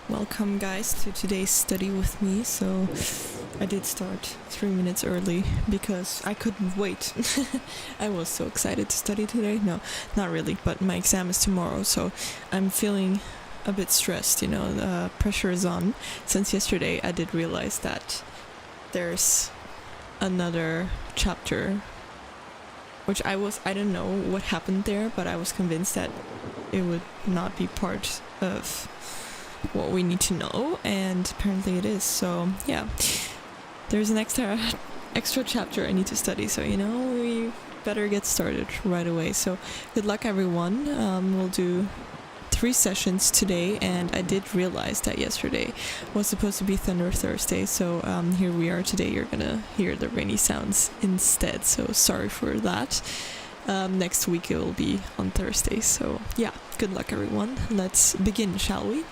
Welcome, guys, to today's study with me. So, I did start 3 minutes early because I couldn't wait. I was so excited to study today. No, not really, but my exam is tomorrow, so I'm feeling a bit stressed, the pressure is on. Since yesterday, I did realize that there's another chapter, which I don't know what happened there, but I was convinced that it would not be part of what we need to know, and apparently it is. So yeah, there's an extra chapter I need to study, so we better get started right away. So good luck, everyone. We'll do 3 sessions today, and I did realize that yesterday was supposed to be Thunder Thursday, so here we are today. You're gonna hear the rainy sounds instead, so sorry for that. Next week it will be on Thursday, so yeah, good luck, everyone. Let's begin, shall we?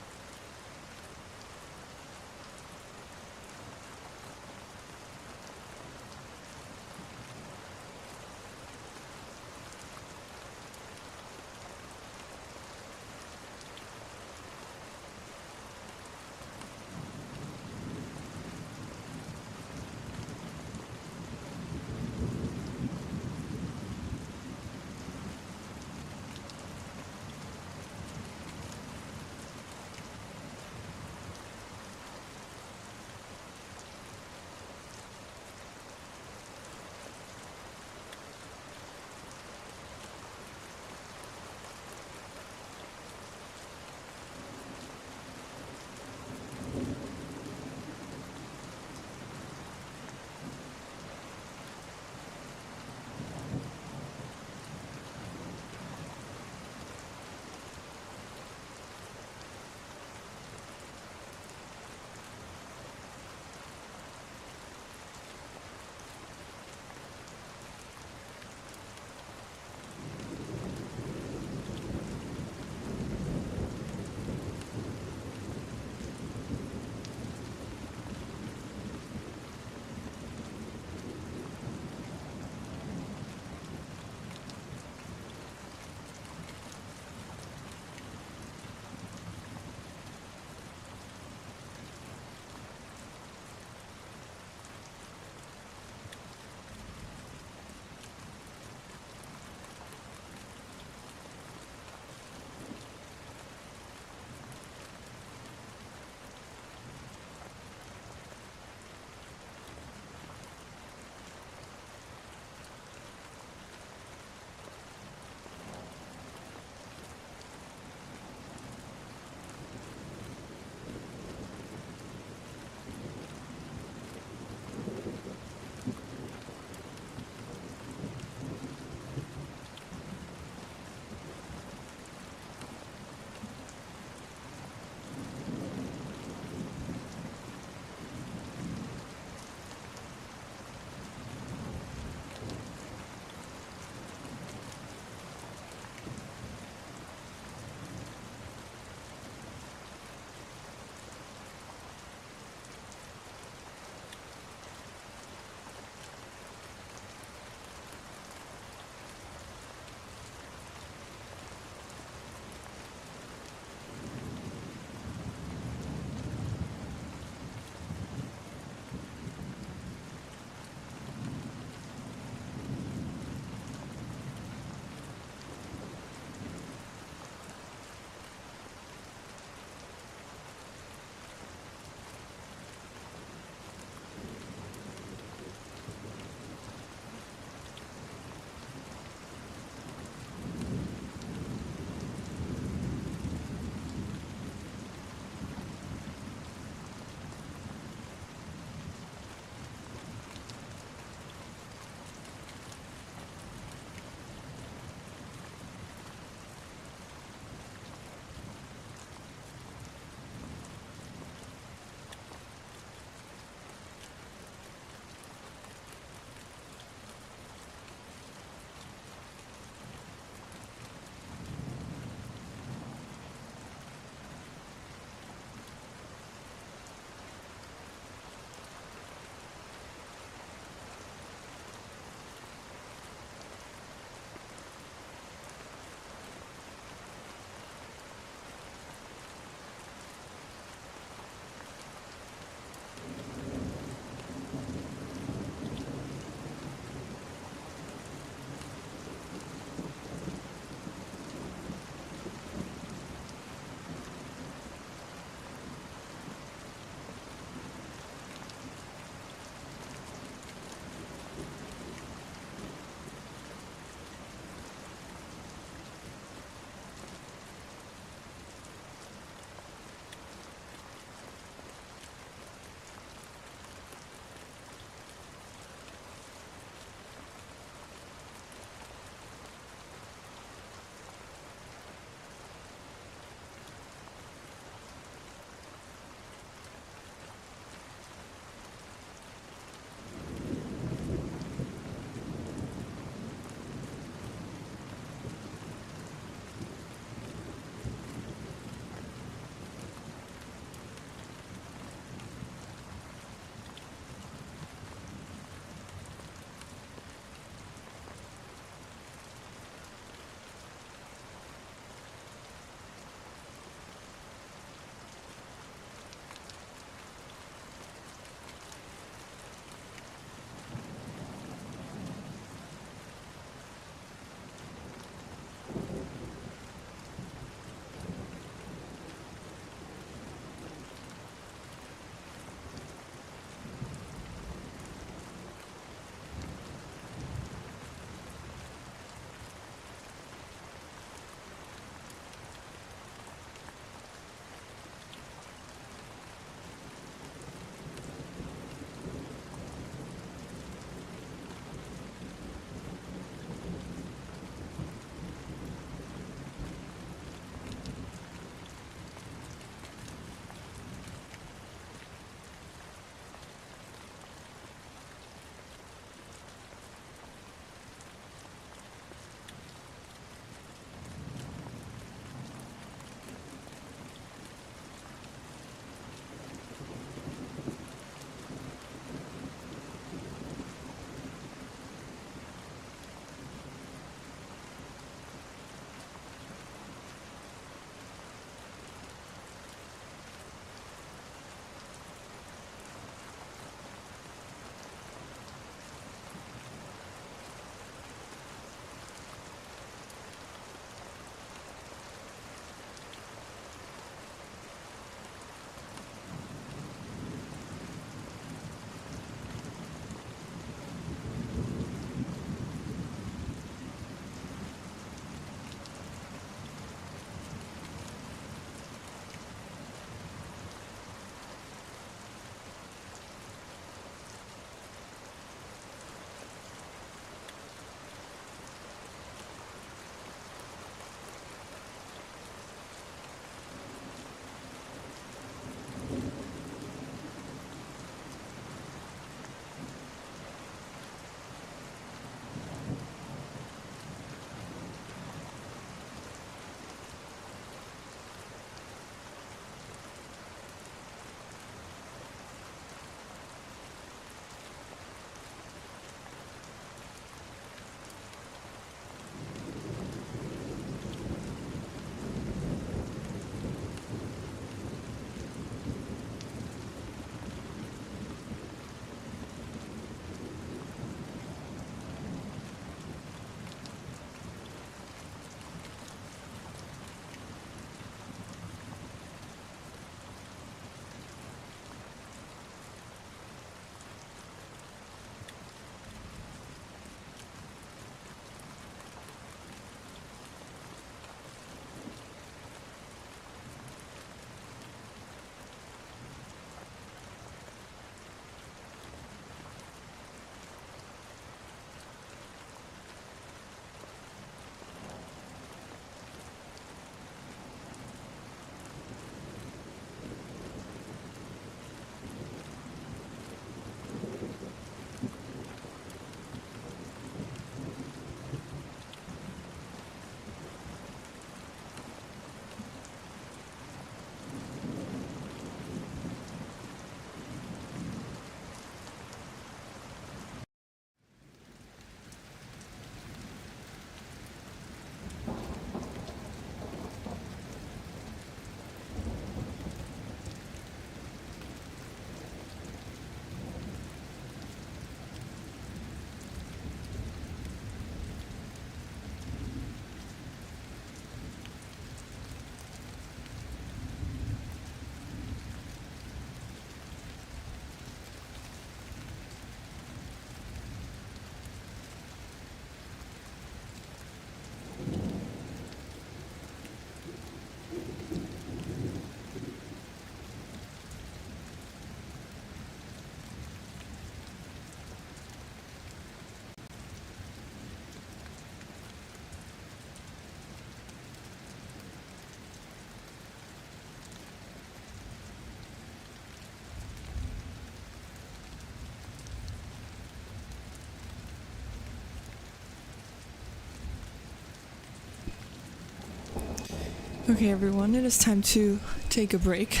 Okay, everyone, it is time to take a break.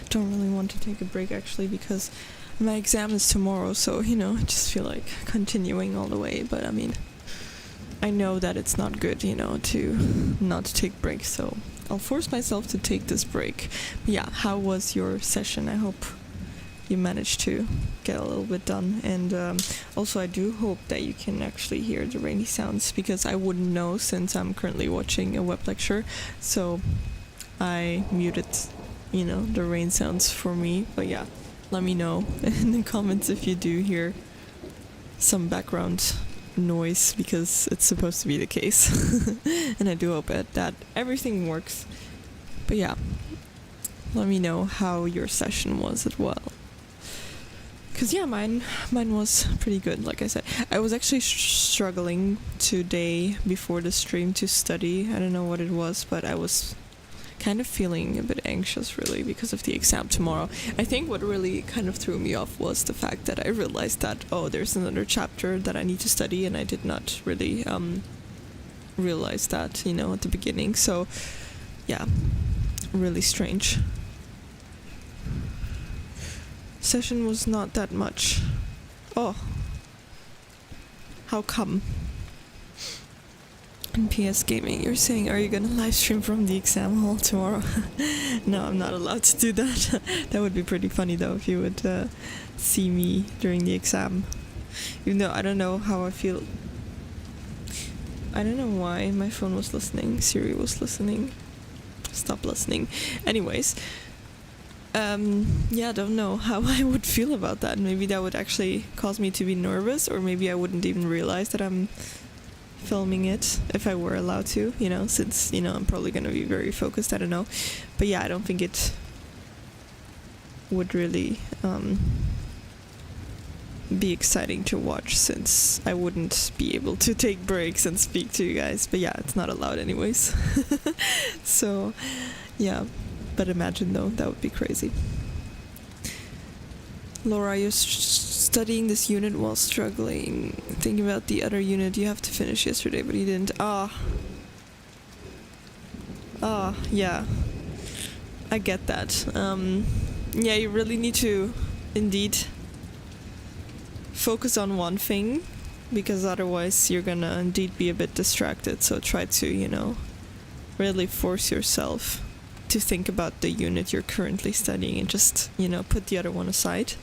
Don't really want to take a break actually because my exam is tomorrow, so I just feel like continuing all the way. But I mean, I know that it's not good, to not take breaks, so I'll force myself to take this break. But yeah, how was your session? I hope you managed to get a little bit done, and also I do hope that you can actually hear the rainy sounds, because I wouldn't know since I'm currently watching a web lecture, so I muted the rain sounds for me. But yeah, let me know in the comments if you do hear some background noise, because it's supposed to be the case. And I do hope that everything works. But yeah, let me know how your session was as well. Because yeah, mine was pretty good, like I said. I was actually struggling today before the stream to study. I don't know what it was, but I was kind of feeling a bit anxious, really, because of the exam tomorrow. I think what really kind of threw me off was the fact that I realized that, there's another chapter that I need to study, and I did not really realize that, at the beginning. So yeah, really strange. Session was not that much. Oh, how come? And PS Gaming, you're saying, are you gonna live stream from the exam hall tomorrow? No, I'm not allowed to do that. That would be pretty funny though, if you would see me during the exam. Even though I don't know how I feel. I don't know why my phone was listening. Siri was listening. Stop listening. Anyways. Yeah, I don't know how I would feel about that. Maybe that would actually cause me to be nervous, or maybe I wouldn't even realize that I'm filming it if I were allowed to, since, I'm probably going to be very focused, I don't know. But yeah, I don't think it would really be exciting to watch, since I wouldn't be able to take breaks and speak to you guys. But yeah, it's not allowed anyways. So, yeah. But imagine though, that would be crazy. Laura, you're studying this unit while struggling. Thinking about the other unit you have to finish yesterday, but you didn't. Yeah. I get that. Yeah, you really need to, indeed, focus on one thing, because otherwise you're gonna indeed be a bit distracted. So try to, really force yourself to think about the unit you're currently studying, and just, put the other one aside.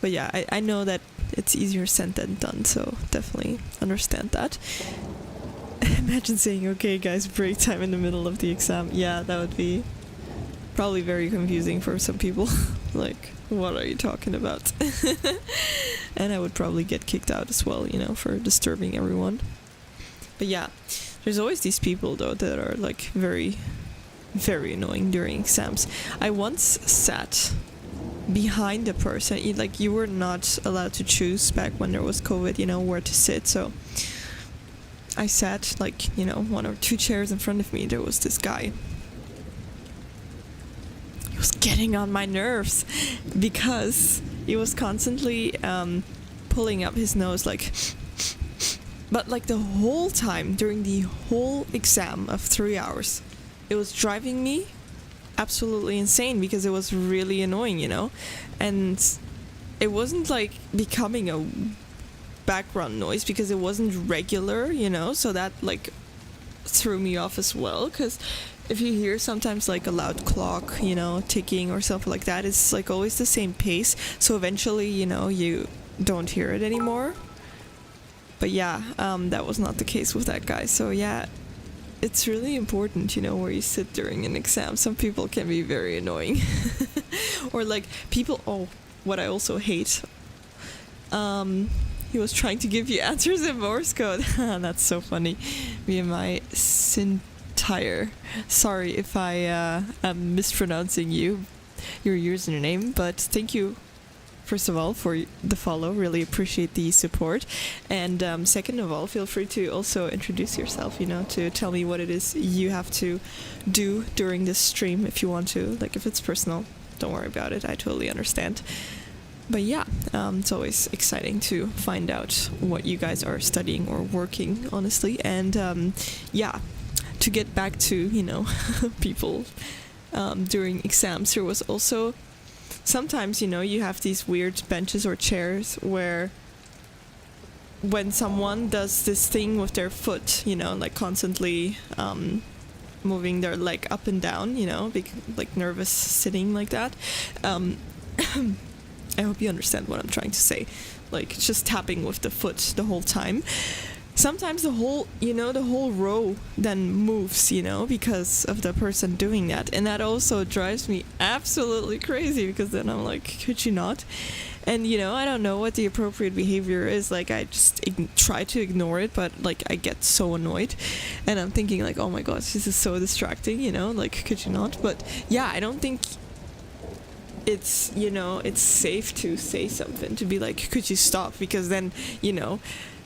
But yeah, I know that it's easier said than done, so definitely understand that. Imagine saying, okay guys, break time in the middle of the exam. Yeah, that would be probably very confusing for some people. Like, what are you talking about? And I would probably get kicked out as well, for disturbing everyone. But yeah, there's always these people though that are like very, very annoying during exams. I once sat behind a person, you were not allowed to choose back when there was COVID, where to sit. So I sat 1 or 2 chairs in front of me. There was this guy. He was getting on my nerves because he was constantly pulling up his nose but the whole time during the whole exam of 3 hours. It was driving me absolutely insane, because it was really annoying, and it wasn't becoming a background noise, because it wasn't regular, so that threw me off as well. Because if you hear sometimes a loud clock, ticking or something like that, it's always the same pace, so eventually, you don't hear it anymore. But yeah, that was not the case with that guy. So yeah, it's really important, where you sit during an exam. Some people can be very annoying. Or people, what I also hate, he was trying to give you answers in Morse code. That's so funny. Me and my Sintire. Sorry if I am mispronouncing your username, but thank you, first of all, for the follow. Really appreciate the support. And second of all, feel free to also introduce yourself, to tell me what it is you have to do during this stream, if you want to. If it's personal, don't worry about it. I totally understand. But yeah, it's always exciting to find out what you guys are studying or working, honestly. And yeah, to get back to, people during exams, there was also sometimes, you have these weird benches or chairs where when someone does this thing with their foot, like constantly moving their leg up and down, like nervous sitting like that. I hope you understand what I'm trying to say. Like just tapping with the foot the whole time. Sometimes the whole row then moves, because of the person doing that. And that also drives me absolutely crazy, because then I'm like, could you not? And, I don't know what the appropriate behavior is. Like, I just try to ignore it, but, like, I get so annoyed. And I'm thinking, like, oh my gosh, this is so distracting, like, could you not? But, yeah, I don't think it's, it's safe to say something, to be like, could you stop? Because then,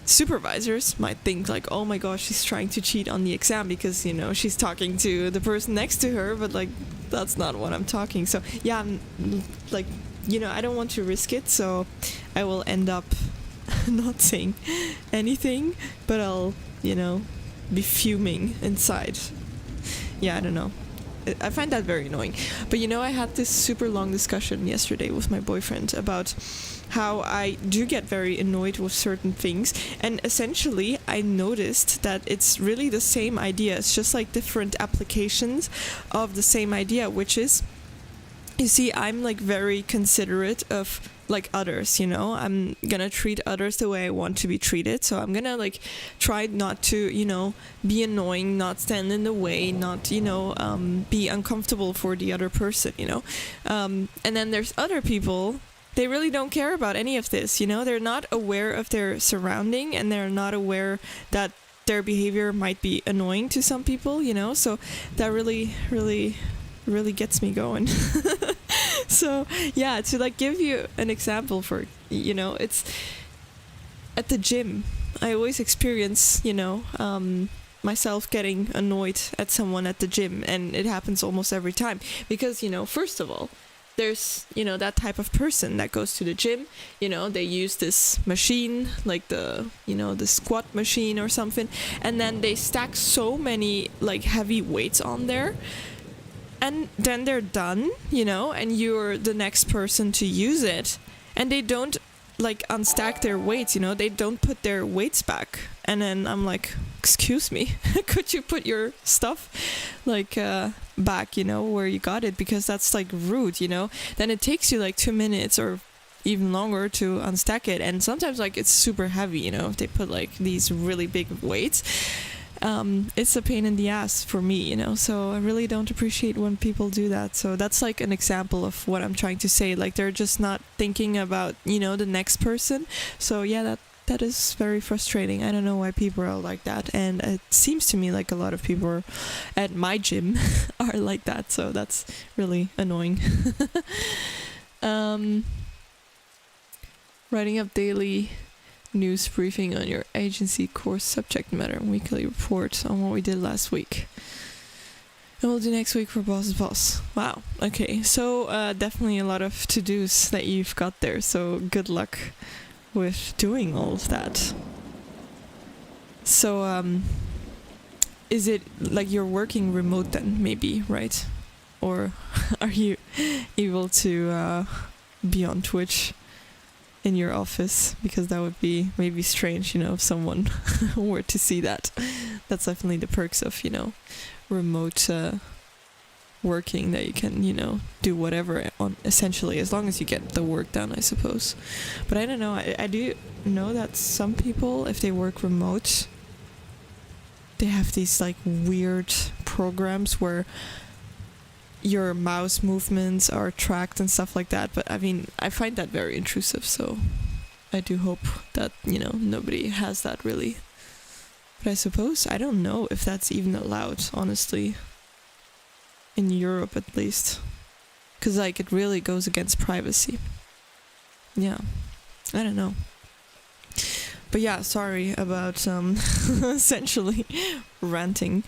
supervisors might think like, oh my gosh, she's trying to cheat on the exam because, she's talking to the person next to her, but like, that's not what I'm talking. So yeah, I'm like, I don't want to risk it, so I will end up not saying anything, but I'll, be fuming inside. Yeah, I don't know. I find that very annoying. But I had this super long discussion yesterday with my boyfriend about how I do get very annoyed with certain things, and essentially I noticed that it's really the same idea. It's just like different applications of the same idea, which is, you see, I'm like very considerate of like others, I'm gonna treat others the way I want to be treated. So I'm gonna like try not to, be annoying, not stand in the way, not, be uncomfortable for the other person, and then there's other people, they really don't care about any of this, they're not aware of their surrounding, and they're not aware that their behavior might be annoying to some people, so that really, really, really gets me going. So yeah, to like give you an example for, it's at the gym, I always experience, myself getting annoyed at someone at the gym, and it happens almost every time because, first of all, there's, that type of person that goes to the gym, they use this machine, like the, the squat machine or something, and then they stack so many like heavy weights on there, and then they're done, and you're the next person to use it, and they don't like unstack their weights, they don't put their weights back. And then I'm like, excuse me, could you put your stuff like back, where you got it, because that's like rude, then it takes you like 2 minutes or even longer to unstack it. And sometimes like it's super heavy, if they put like these really big weights, it's a pain in the ass for me, so I really don't appreciate when people do that. So that's like an example of what I'm trying to say. Like they're just not thinking about, the next person. So yeah, that is very frustrating. I don't know why people are like that, and it seems to me like a lot of people at my gym are like that, so that's really annoying. Writing up daily news briefing on your agency course subject matter, weekly report on what we did last week. And we'll do next week for Boss's Boss. Wow, okay, so definitely a lot of to-dos that you've got there, so good luck with doing all of that. So is it like you're working remote then, maybe, right? Or are you able to be on Twitch in your office? Because that would be maybe strange, if someone were to see that. That's definitely the perks of, remote working, that you can, do whatever on essentially, as long as you get the work done, I suppose. But I don't know, I do know that some people, if they work remote, they have these like weird programs where your mouse movements are tracked and stuff like that. But I mean, I find that very intrusive, so I do hope that, nobody has that really. But I suppose, I don't know if that's even allowed, honestly, in Europe at least, because like it really goes against privacy. Yeah, I don't know. But yeah, sorry about essentially ranting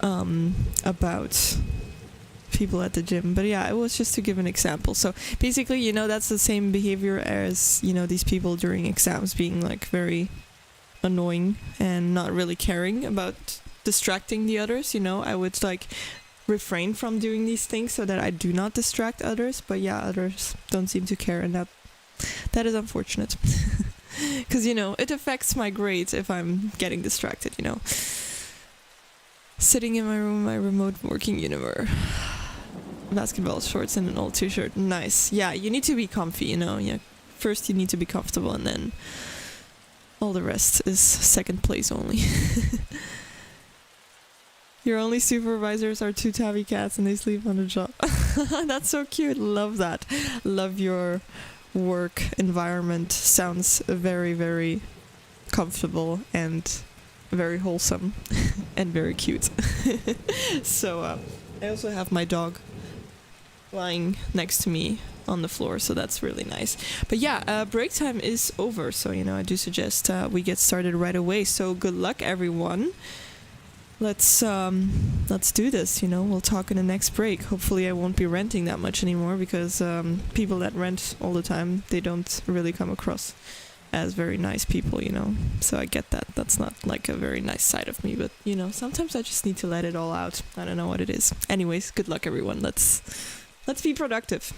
about people at the gym. But yeah, it was just to give an example. So basically, that's the same behavior as, these people during exams being like very annoying and not really caring about distracting the others, I would like refrain from doing these things so that I do not distract others. But yeah, others don't seem to care, and that is unfortunate. Because, it affects my grades if I'm getting distracted. Sitting in my room, my remote working universe. Basketball shorts and an old t-shirt. Nice. Yeah, you need to be comfy, Yeah. First you need to be comfortable, and then all the rest is second place only. Your only supervisors are two tabby cats and they sleep on the job. That's so cute. Love that. Love your work environment. Sounds very, very comfortable and very wholesome and very cute. So I also have my dog lying next to me on the floor, so that's really nice. But yeah, break time is over, so I do suggest we get started right away. So good luck, everyone. Let's do this. We'll talk in the next break. Hopefully I won't be renting that much anymore, because people that rent all the time, they don't really come across as very nice people. So I get that. That's not like a very nice side of me, but sometimes I just need to let it all out. I don't know what it is. Anyways, good luck, everyone. Let's be productive.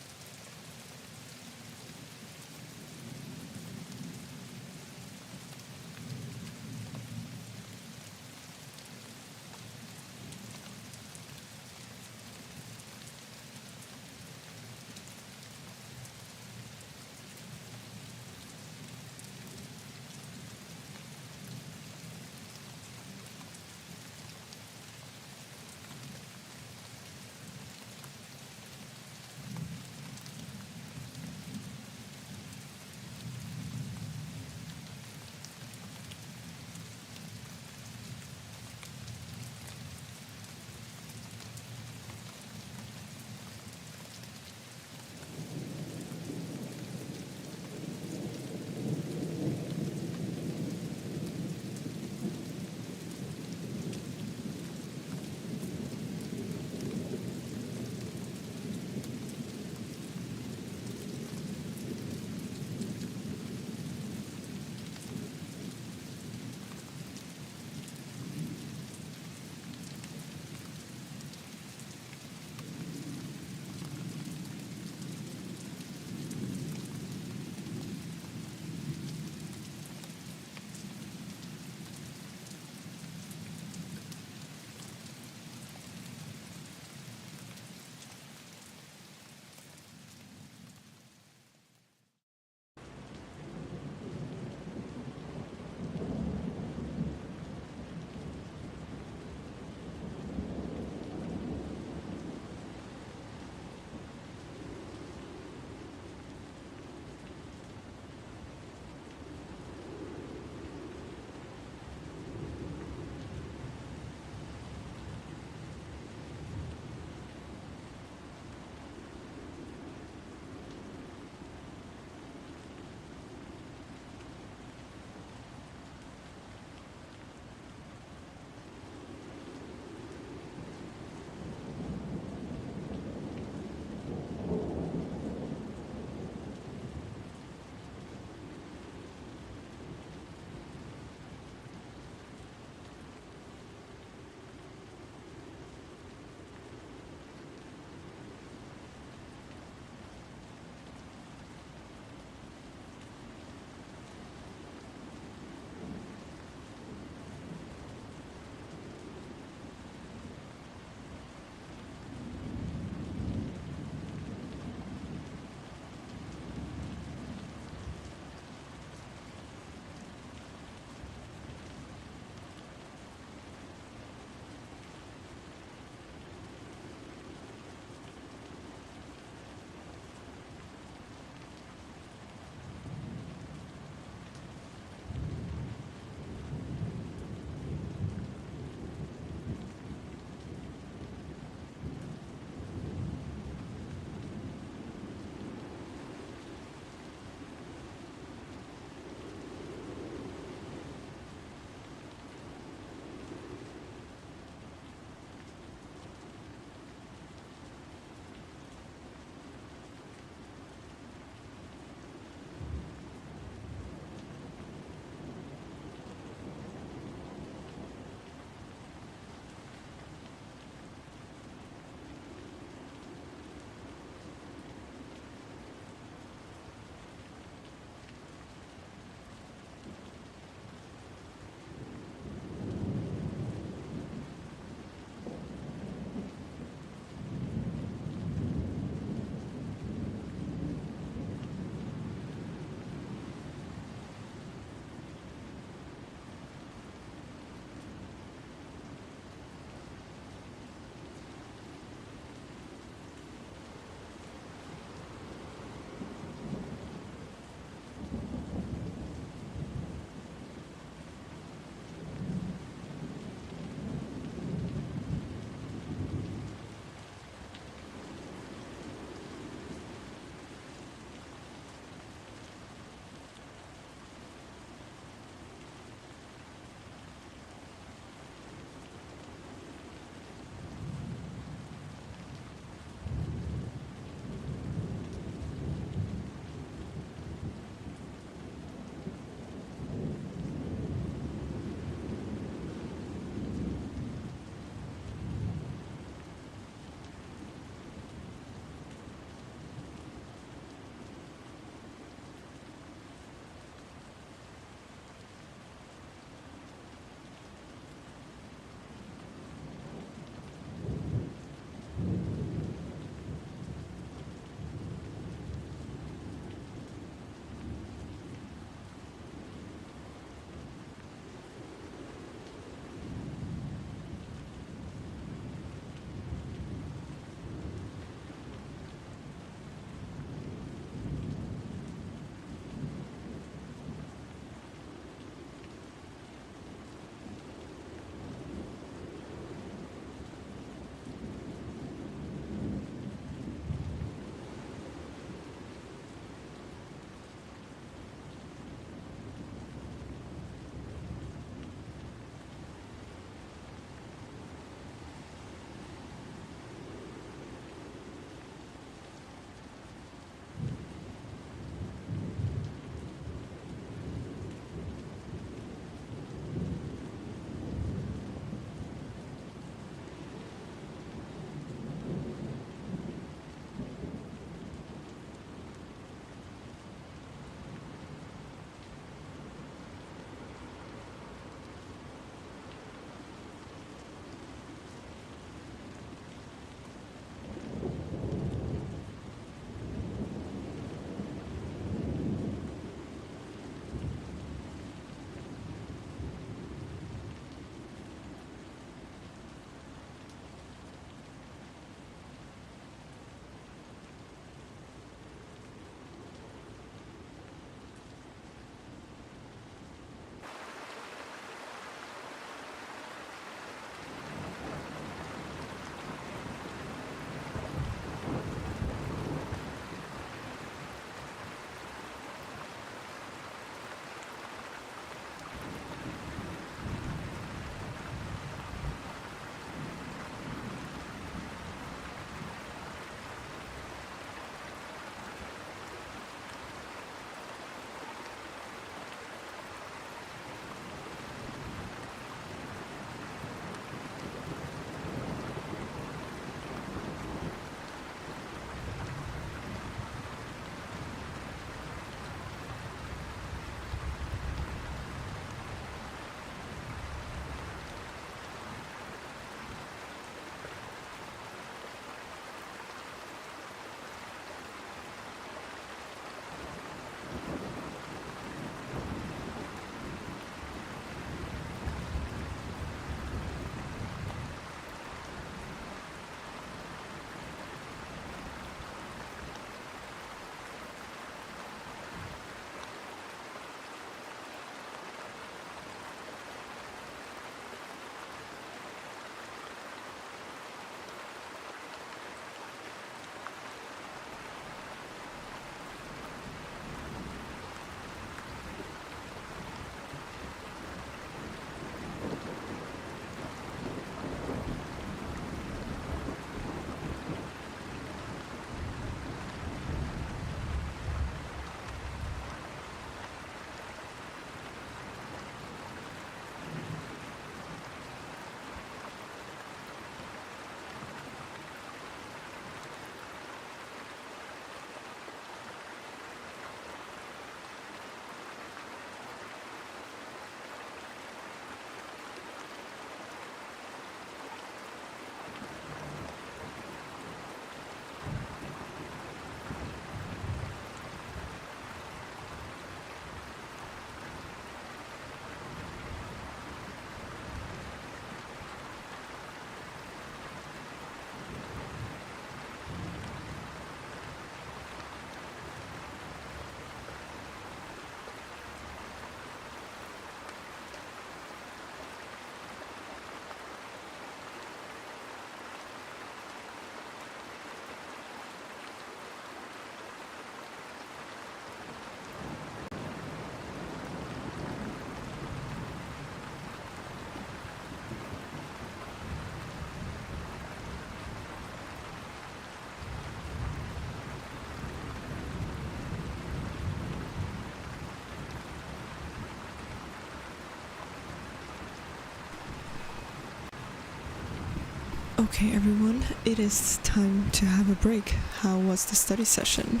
Okay, everyone, it is time to have a break. How was the study session?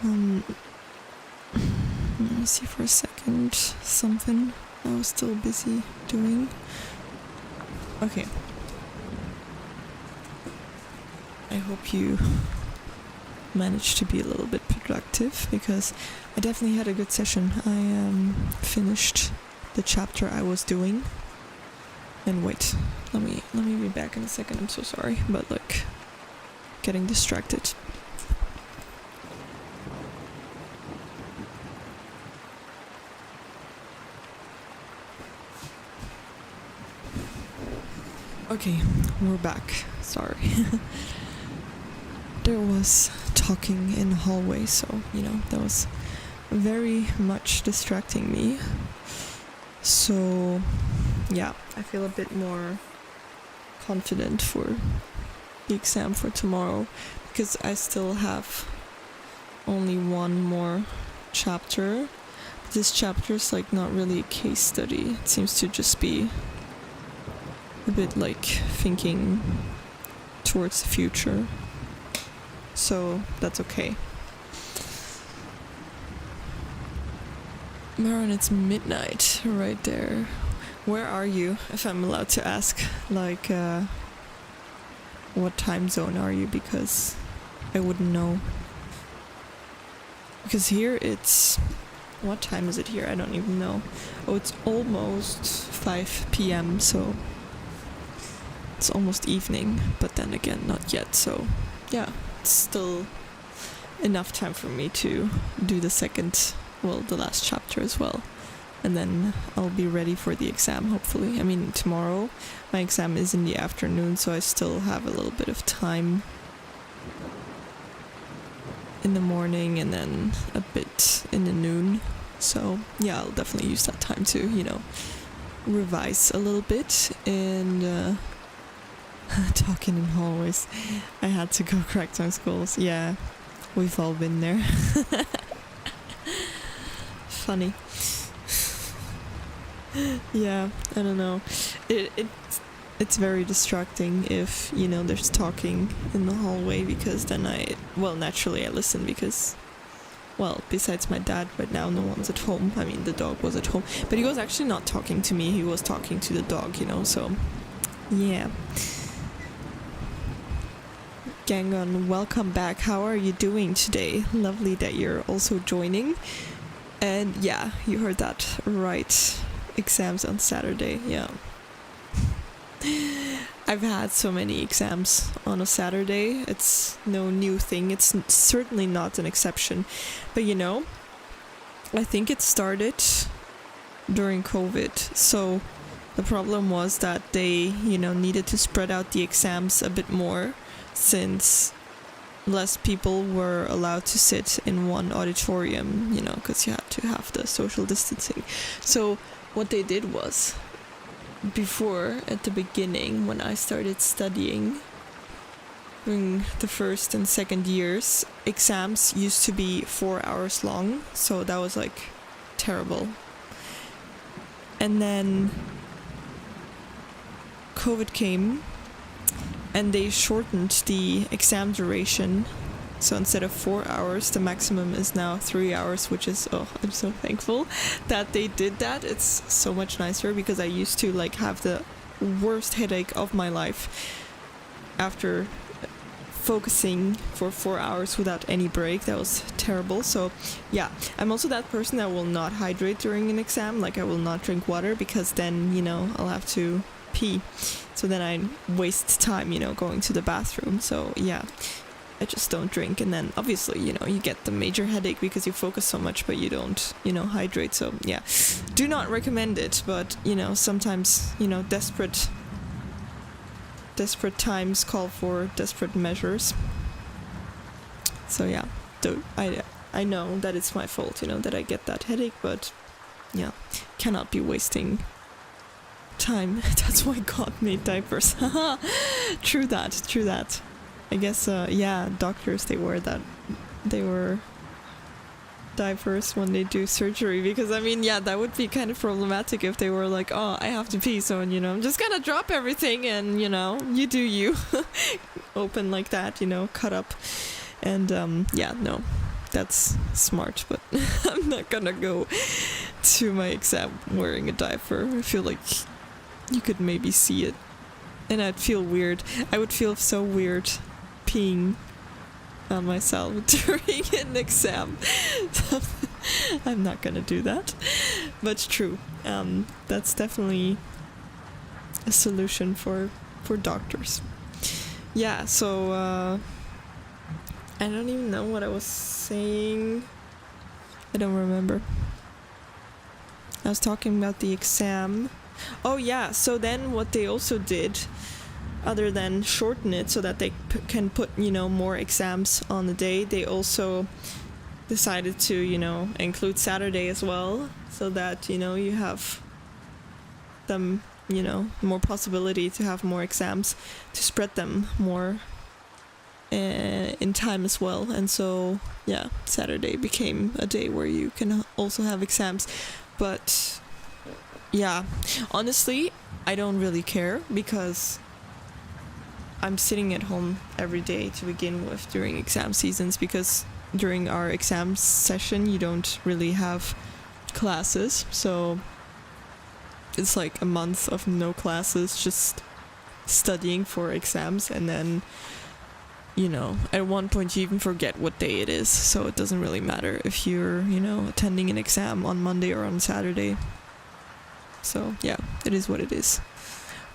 Let me see for a second. Something I was still busy doing. Okay. I hope you managed to be a little bit productive, because I definitely had a good session. I finished the chapter I was doing. And wait, let me be back in a second. I'm so sorry, but like getting distracted. Okay, we're back. Sorry. There was talking in the hallway, so, that was very much distracting me. So, yeah, I feel a bit more confident for the exam for tomorrow, because I still have only one more chapter. This chapter is like not really a case study. It seems to just be a bit like thinking towards the future. So that's okay. Maron, it's midnight right there. Where are you, if I'm allowed to ask? Like, what time zone are you? Because I wouldn't know. Because here it's... What time is it here? I don't even know. Oh, it's almost 5 p.m, so... It's almost evening, but then again, not yet, so... Yeah, it's still enough time for me to do the last chapter as well. And then I'll be ready for the exam, hopefully. I mean, tomorrow my exam is in the afternoon, so I still have a little bit of time in the morning and then a bit in the noon. So, yeah, I'll definitely use that time to, revise a little bit. And talking in hallways. I had to go correct some schools. Yeah, we've all been there. Funny. Yeah, I don't know. It's very distracting if, there's talking in the hallway, because then naturally I listen, because, besides my dad right now, no one's at home. I mean, the dog was at home, but he was actually not talking to me, he was talking to the dog, so, yeah. Gang on, welcome back. How are you doing today? Lovely that you're also joining. And yeah, you heard that right. Exams on Saturday, yeah. I've had so many exams on a Saturday. It's no new thing. It's certainly not an exception. But I think it started during COVID. So the problem was that they, needed to spread out the exams a bit more, since less people were allowed to sit in one auditorium, because you had to have the social distancing. So what they did was, before, at the beginning, when I started studying, during the first and second years, exams used to be 4 hours long, so that was like terrible. And then COVID came, and they shortened the exam duration. So instead of 4 hours, the maximum is now 3 hours, which is, I'm so thankful that they did that. It's so much nicer, because I used to have the worst headache of my life after focusing for 4 hours without any break. That was terrible. So yeah, I'm also that person that will not hydrate during an exam. I will not drink water, because then, I'll have to pee. So then I waste time, going to the bathroom. So yeah, I just don't drink. And then obviously, you get the major headache because you focus so much, but you don't, hydrate. So yeah, do not recommend it. But, sometimes, desperate times call for desperate measures. So yeah, I know that it's my fault, that I get that headache, but yeah, cannot be wasting time. That's why God made diapers. True that. I guess, doctors, they were diapers when they do surgery, because I mean, yeah, that would be kind of problematic if they were like, oh, I have to pee, so, you know, I'm just gonna drop everything and, you know, you do you. Open like that, you know, cut up. And yeah, no, that's smart, but I'm not gonna go to my exam wearing a diaper. I feel like you could maybe see it, and I'd feel weird. I would feel so weird peeing on myself during an exam. So I'm not gonna do that, but it's true. That's definitely a solution for doctors. Yeah, so I don't even know what I was saying. I don't remember. I was talking about the exam. Oh yeah, so then what they also did, other than shorten it so that they can put, you know, more exams on the day, they also decided to, you know, include Saturday as well, so that, you know, you have them, you know, more possibility to have more exams, to spread them more in time as well. And so, yeah, Saturday became a day where you can also have exams. But yeah, honestly, I don't really care, because I'm sitting at home every day to begin with during exam seasons, because during our exam session you don't really have classes, so it's like a month of no classes, just studying for exams. And then, you know, at one point you even forget what day it is, so it doesn't really matter if you're, you know, attending an exam on Monday or on Saturday. So yeah, it is what it is.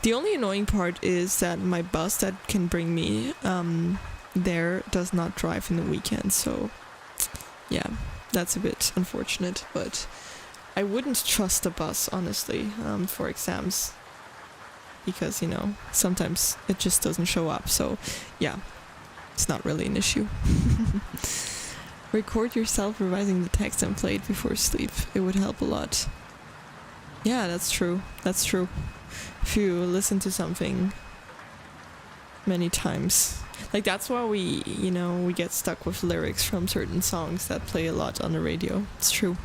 The only annoying part is that my bus that can bring me there does not drive in the weekend, so yeah, that's a bit unfortunate. But I wouldn't trust a bus, honestly, for exams, because, you know, sometimes it just doesn't show up. So yeah, it's not really an issue. Record yourself revising the text and play it before sleep. It would help a lot. Yeah, that's true. That's true. If you listen to something many times, like, that's why we, you know, we get stuck with lyrics from certain songs that play a lot on the radio. It's true.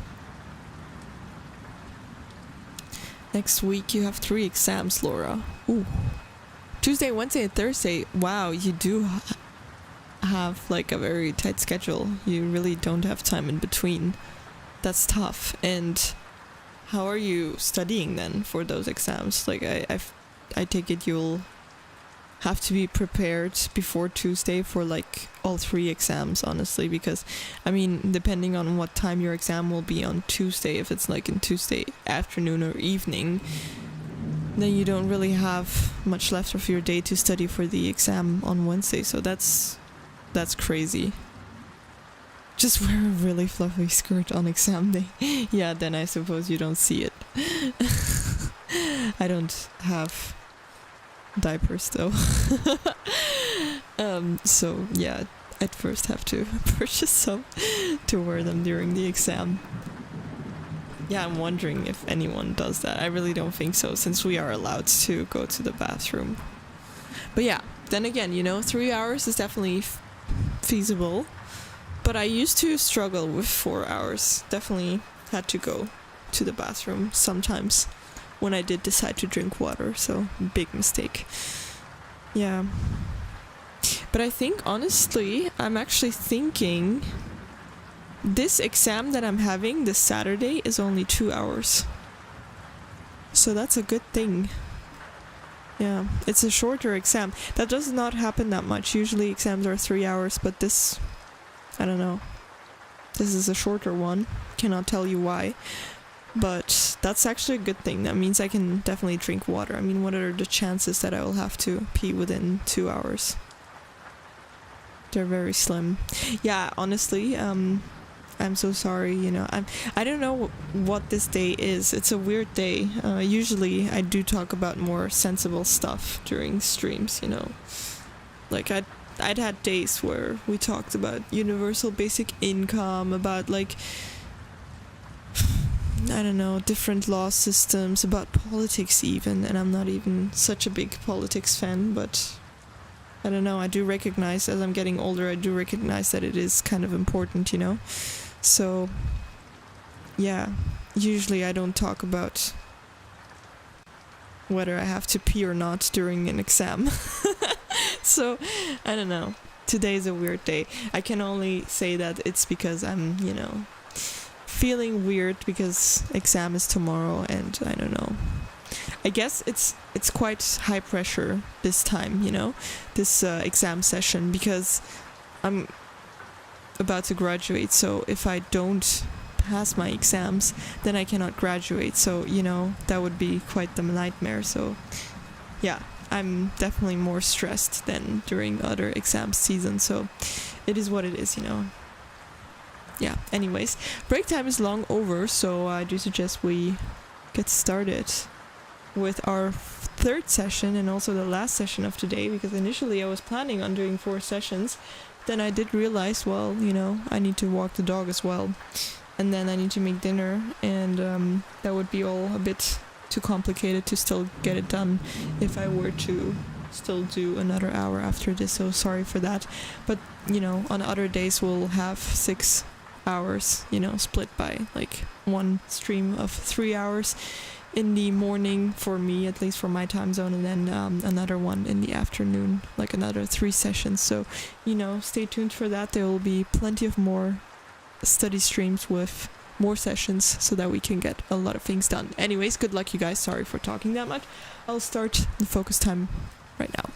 Next week you have 3 exams, Laura. Ooh. Tuesday, Wednesday, and Thursday. Wow, you do have like a very tight schedule. You really don't have time in between. That's tough. And how are you studying then for those exams? Like, I take it you'll have to be prepared before Tuesday for like all 3 exams, honestly, because I mean, depending on what time your exam will be on Tuesday, if it's like in Tuesday afternoon or evening, then you don't really have much left of your day to study for the exam on Wednesday. So that's crazy. Just wear a really fluffy skirt on exam day. Yeah, then I suppose you don't see it. I don't have diapers though. So yeah, I'd first have to purchase some to wear them during the exam. Yeah, I'm wondering if anyone does that. I really don't think so, since we are allowed to go to the bathroom. But yeah, then again, you know, 3 hours is definitely feasible. But I used to struggle with 4 hours. Definitely had to go to the bathroom sometimes when I did decide to drink water, so big mistake. Yeah. But I think, honestly, I'm actually thinking this exam that I'm having this Saturday is only 2 hours. So that's a good thing. Yeah, it's a shorter exam. That does not happen that much. Usually exams are 3 hours, but this, I don't know. This is a shorter one. Cannot tell you why. But that's actually a good thing. That means I can definitely drink water. I mean, what are the chances that I will have to pee within 2 hours? They're very slim. Yeah, honestly, I'm so sorry, you know. I don't know what this day is. It's a weird day. Usually I do talk about more sensible stuff during streams, you know. Like I'd had days where we talked about universal basic income, about like, I don't know, different law systems, about politics even, and I'm not even such a big politics fan, but I don't know, I do recognize, as I'm getting older, I do recognize that it is kind of important, you know. So yeah, usually I don't talk about whether I have to pee or not during an exam. So I don't know. Today is a weird day. I can only say that it's because I'm, feeling weird because exam is tomorrow, and I don't know. I guess it's quite high pressure this time, this exam session, because I'm about to graduate. So if I don't pass my exams, then I cannot graduate. So that would be quite the nightmare. So yeah, I'm definitely more stressed than during other exam season. So it is what it is. Yeah. Anyways, break time is long over, so I do suggest we get started with our third session and also the last session of today, because initially I was planning on doing 4 sessions. Then I did realize, well, I need to walk the dog as well, and then I need to make dinner, and that would be all a bit too complicated to still get it done if I were to still do another hour after this. So sorry for that. But on other days we'll have 6 hours, split by like one stream of 3 hours in the morning for me, at least for my time zone, and then another one in the afternoon, like another 3 sessions. So stay tuned for that. There will be plenty of more study streams with more sessions so that we can get a lot of things done. Anyways, good luck, you guys. Sorry for talking that much. I'll start the focus time right now.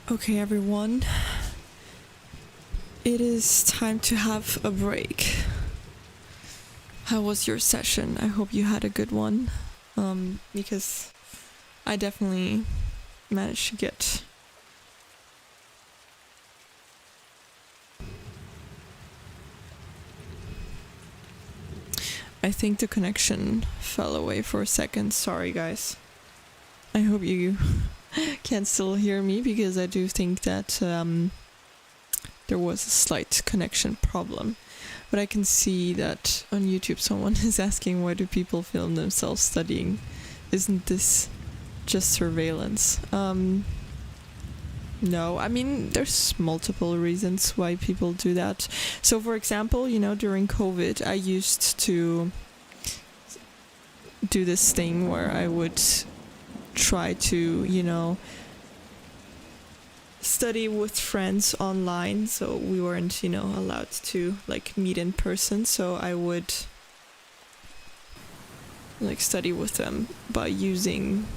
Okay, everyone. It is time to have a break. How was your session? I hope you had a good one. Because I definitely managed to get... I think the connection fell away for a second. Sorry, guys. I hope you can still hear me, because I do think that there was a slight connection problem. But I can see that on YouTube someone is asking, why do people film themselves studying? Isn't this just surveillance? No, I mean, there's multiple reasons why people do that. So for example, during COVID, I used to do this thing where I would try to, study with friends online. So we weren't, allowed to meet in person. So I would study with them by using,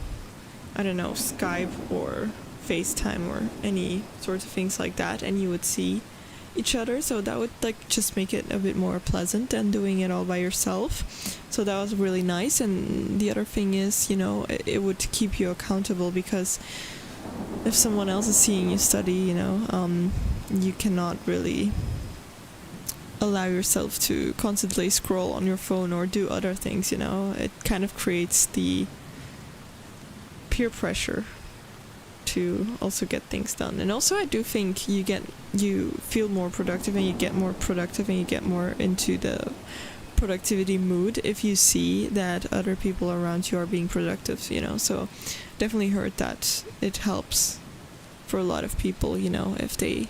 I don't know, Skype or FaceTime or any sorts of things like that, and you would see each other. So that would just make it a bit more pleasant than doing it all by yourself. So that was really nice. And the other thing is, it would keep you accountable, because if someone else is seeing you study, you cannot really allow yourself to constantly scroll on your phone or do other things. It kind of creates the peer pressure to also get things done. And also I do think you feel more productive, and you get more productive, and you get more into the productivity mood if you see that other people around you are being productive, so definitely heard that it helps for a lot of people, if they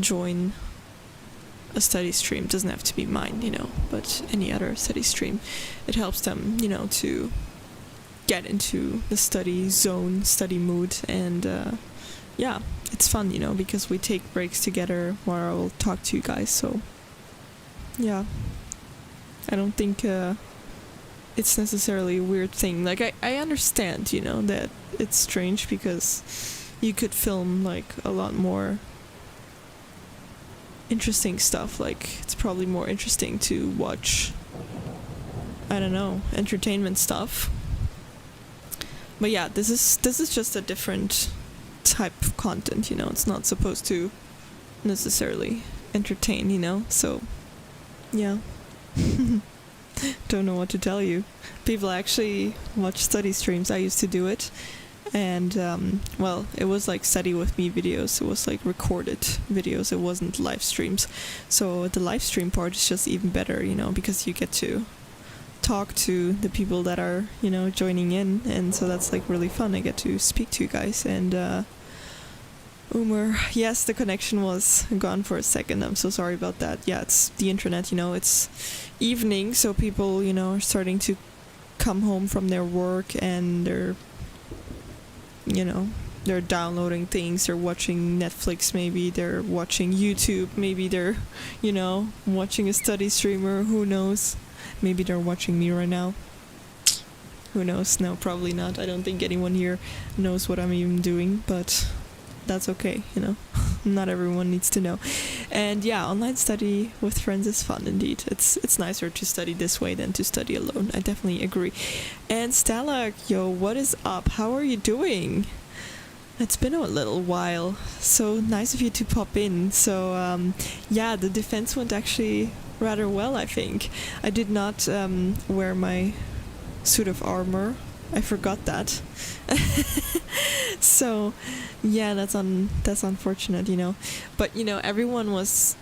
join a study stream. It doesn't have to be mine, but any other study stream. It helps them, to get into the study zone, study mood, and yeah, it's fun, because we take breaks together where I will talk to you guys. So yeah, I don't think it's necessarily a weird thing. I understand, that it's strange, because you could film a lot more interesting stuff. It's probably more interesting to watch, I don't know, entertainment stuff. But yeah, this is just a different type of content, it's not supposed to necessarily entertain, so yeah. Don't know what to tell you. People actually watch study streams. I used to do it, and it was study with me videos. It was recorded videos. It wasn't live streams. So the live stream part is just even better, because you get to talk to the people that are, joining in, and so that's really fun. I get to speak to you guys. And Umer, yes, the connection was gone for a second. I'm so sorry about that. Yeah, it's the internet, it's evening, so people, are starting to come home from their work, and they're downloading things, they're watching Netflix, maybe they're watching YouTube, maybe they're, watching a study streamer, who knows? Maybe they're watching me right now. Who knows? No, probably not. I don't think anyone here knows what I'm even doing, but that's okay, Not everyone needs to know. And yeah, online study with friends is fun indeed. It's nicer to study this way than to study alone. I definitely agree. And Stella, yo, what is up? How are you doing? It's been a little while. So nice of you to pop in. So yeah, the defense went actually rather well, I think. I did not wear my suit of armor. I forgot that. So yeah, that's unfortunate, But everyone was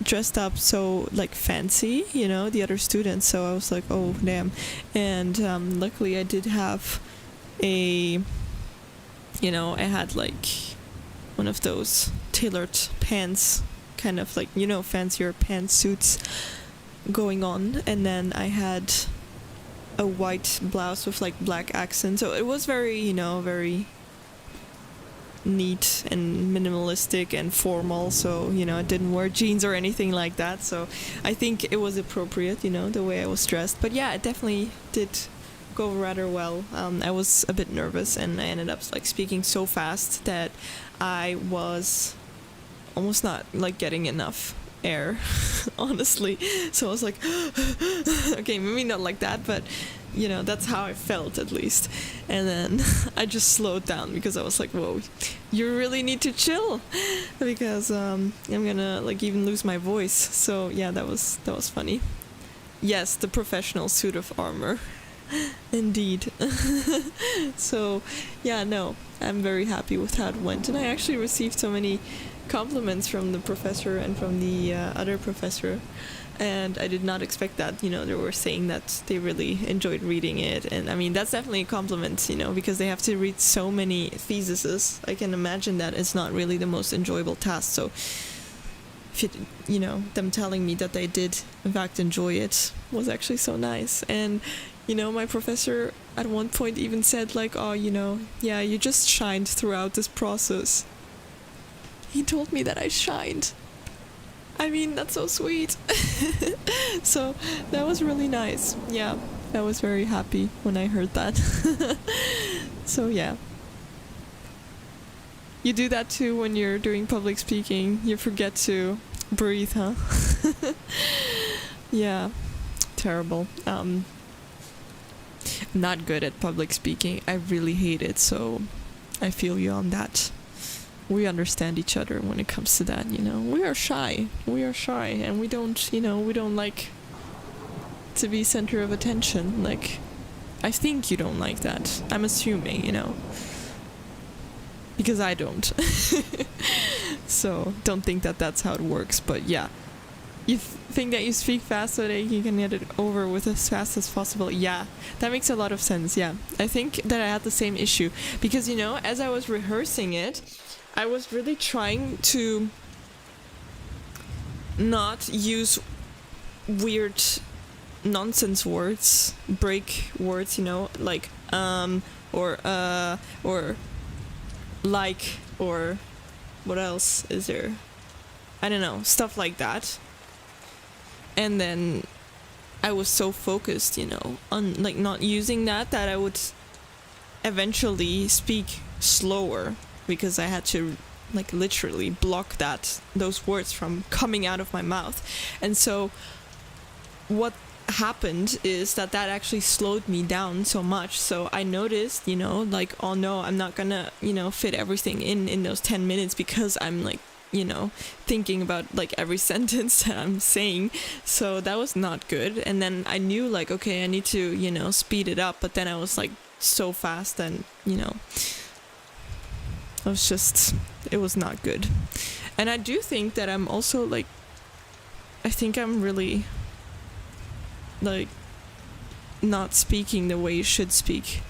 dressed up so fancy, the other students. So I was like, oh damn. And luckily I did have I had one of those tailored pants, kind of fancier pantsuits going on, and then I had a white blouse with black accents. So it was very, very neat and minimalistic and formal. So, I didn't wear jeans or anything like that. So I think it was appropriate, the way I was dressed. But yeah, it definitely did go rather well. I was a bit nervous, and I ended up like speaking so fast that I was almost not like getting enough air, honestly. So I was like, okay, maybe not like that, but you know, that's how I felt at least. And then I just slowed down because I was like, whoa, you really need to chill, because I'm gonna like even lose my voice. So yeah, that was funny. Yes, the professional suit of armor. Indeed. So yeah, no, I'm very happy with how it went, and I actually received so many compliments from the professor and from the other professor, and I did not expect that. You know, they were saying that they really enjoyed reading it, and I mean, that's definitely a compliment, you know, because they have to read so many theses. I can imagine that it's not really the most enjoyable task. So if it, you know, them telling me that they did in fact enjoy it was actually so nice. And you know, my professor at one point even said like, oh, you know, yeah, you just shined throughout this process. He told me that I shined. I mean, that's so sweet. So that was really nice. Yeah, I was very happy when I heard that. So yeah. You do that too when you're doing public speaking. You forget to breathe, huh? Yeah, terrible. Not good at public speaking. I really hate it, so I feel you on that. We understand each other when it comes to that, you know. We are shy, and we don't, you know, we don't like to be center of attention. Like, I think you don't like that. I'm assuming, you know, because I don't. So don't think that that's how it works. But yeah, you think that you speak fast so that you can get it over with as fast as possible. Yeah, that makes a lot of sense. Yeah, I think that I had the same issue because, you know, as I was rehearsing it, I was really trying to not use weird nonsense words, break words, you know, like or like, or what else is there? I don't know, stuff like that. And then I was so focused, you know, on like not using that I would eventually speak slower, because I had to like literally block those words from coming out of my mouth. And so what happened is that actually slowed me down so much. So I noticed, you know, like, oh no, I'm not gonna, you know, fit everything in those 10 minutes because I'm like, you know, thinking about like every sentence that I'm saying. So that was not good. And then I knew like, okay, I need to, you know, speed it up. But then I was like so fast, and, you know, it was not good. And I do think that I'm also like, I think I'm really like not speaking the way you should speak.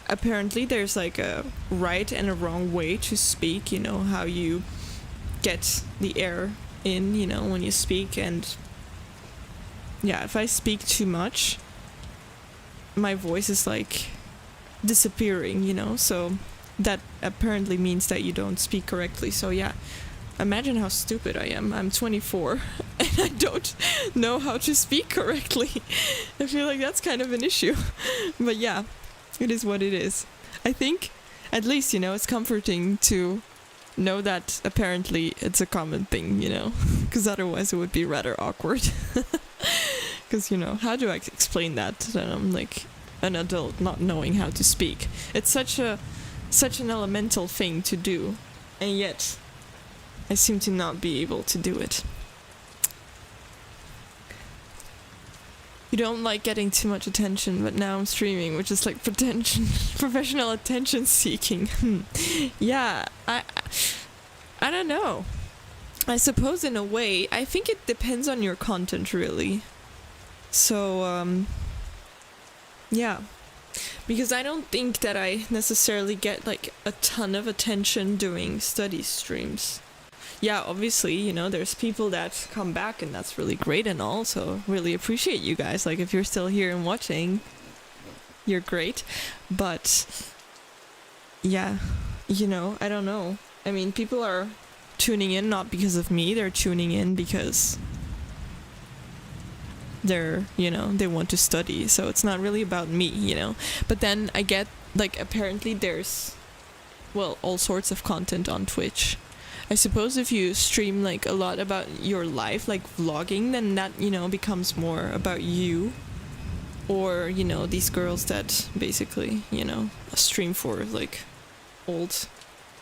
Apparently there's like a right and a wrong way to speak, you know, how you get the air in, you know, when you speak. And yeah, if I speak too much, my voice is like disappearing, you know, so that apparently means that you don't speak correctly. So yeah, imagine how stupid I am. I'm 24 and I don't know how to speak correctly. I feel like that's kind of an issue. But yeah, it is what it is. I think at least, you know, it's comforting to know that apparently it's a common thing, you know, because otherwise it would be rather awkward. Because, you know, how do I explain that I'm like an adult not knowing how to speak? It's such an elemental thing to do, and yet I seem to not be able to do it. You don't like getting too much attention, but now I'm streaming, which is like professional attention seeking. Yeah, I don't know. I suppose in a way, I think it depends on your content, really. So, yeah. Because I don't think that I necessarily get like a ton of attention doing study streams. Yeah, obviously, you know, there's people that come back and that's really great and all, so really appreciate you guys. Like, if you're still here and watching, you're great. But yeah, you know, I don't know. I mean, people are tuning in not because of me, they're tuning in because they're, they want to study, so it's not really about me. But then I get, like, apparently there's, well, all sorts of content on Twitch. I suppose if you stream, like, a lot about your life, like vlogging, then that, becomes more about you. Or, these girls that basically, stream for, like, old,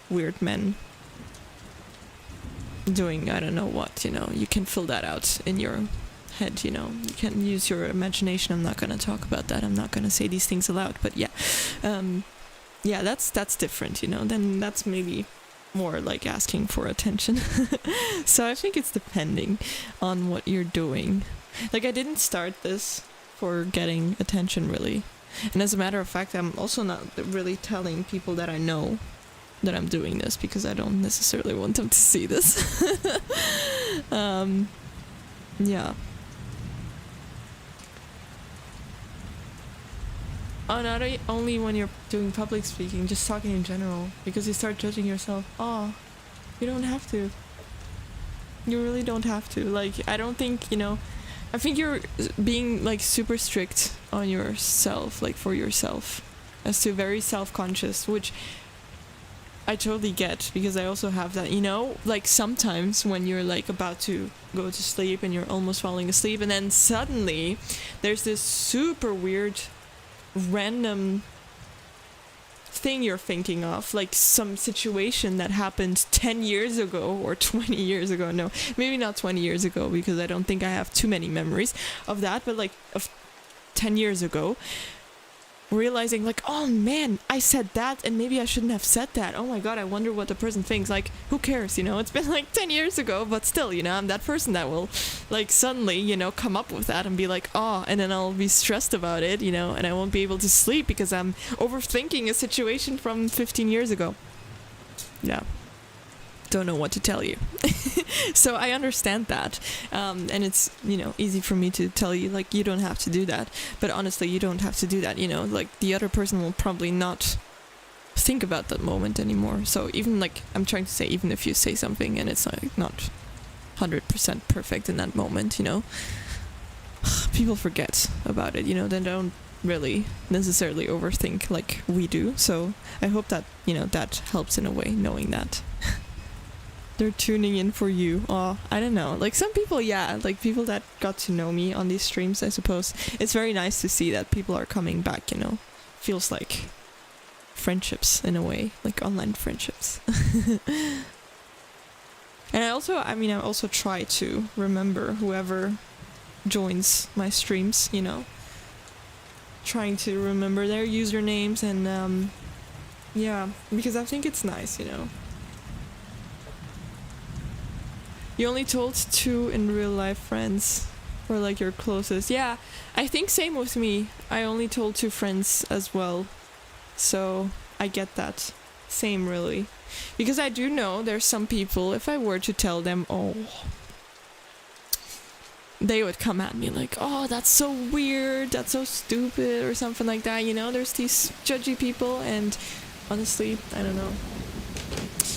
weird men doing I don't know what, you can fill that out in your head, you can use your imagination. I'm not going to talk about that. I'm not going to say these things aloud, but yeah. Yeah, that's different, then that's maybe more like asking for attention. So I think it's depending on what you're doing. Like, I didn't start this for getting attention, really. And as a matter of fact, I'm also not really telling people that I know that I'm doing this, because I don't necessarily want them to see this. Yeah. Oh, not only when you're doing public speaking, just talking in general, because you start judging yourself. Oh, you don't have to. You really don't have to. Like, I don't think, I think you're being, like, super strict on yourself, like, for yourself, as to very self-conscious, which I totally get, because I also have that, like, sometimes when you're, like, about to go to sleep and you're almost falling asleep, and then suddenly there's this super weird random thing you're thinking of, like some situation that happened 10 years ago or 20 years ago. No, maybe not 20 years ago, because I don't think I have too many memories of that, but like of 10 years ago, realizing like, oh man, I said that and maybe I shouldn't have said that. Oh my god, I wonder what the person thinks. Like, who cares, it's been like 10 years ago, but still, I'm that person that will like suddenly, come up with that and be like, oh, and then I'll be stressed about it, and I won't be able to sleep because I'm overthinking a situation from 15 years ago. Yeah. Don't know what to tell you. So I understand that, and it's easy for me to tell you, like, you don't have to do that, but honestly you don't have to do that. Like, the other person will probably not think about that moment anymore. So even, like, I'm trying to say, even if you say something and it's like not 100% perfect in that moment, people forget about it. They don't really necessarily overthink like we do. So I hope that that helps in a way, knowing that they're tuning in for you. Oh, I don't know. Like, some people, yeah, like people that got to know me on these streams, I suppose. It's very nice to see that people are coming back, Feels like friendships in a way, like online friendships. And I also try to remember whoever joins my streams, Trying to remember their usernames and, yeah, because I think it's nice, You only told 2 in real life friends, or like your closest. Yeah, I think same with me. I only told 2 friends as well. So I get that. Same, really. Because I do know there's some people, if I were to tell them, oh, they would come at me like, oh, that's so weird, that's so stupid, or something like that. There's these judgy people, and honestly, I don't know.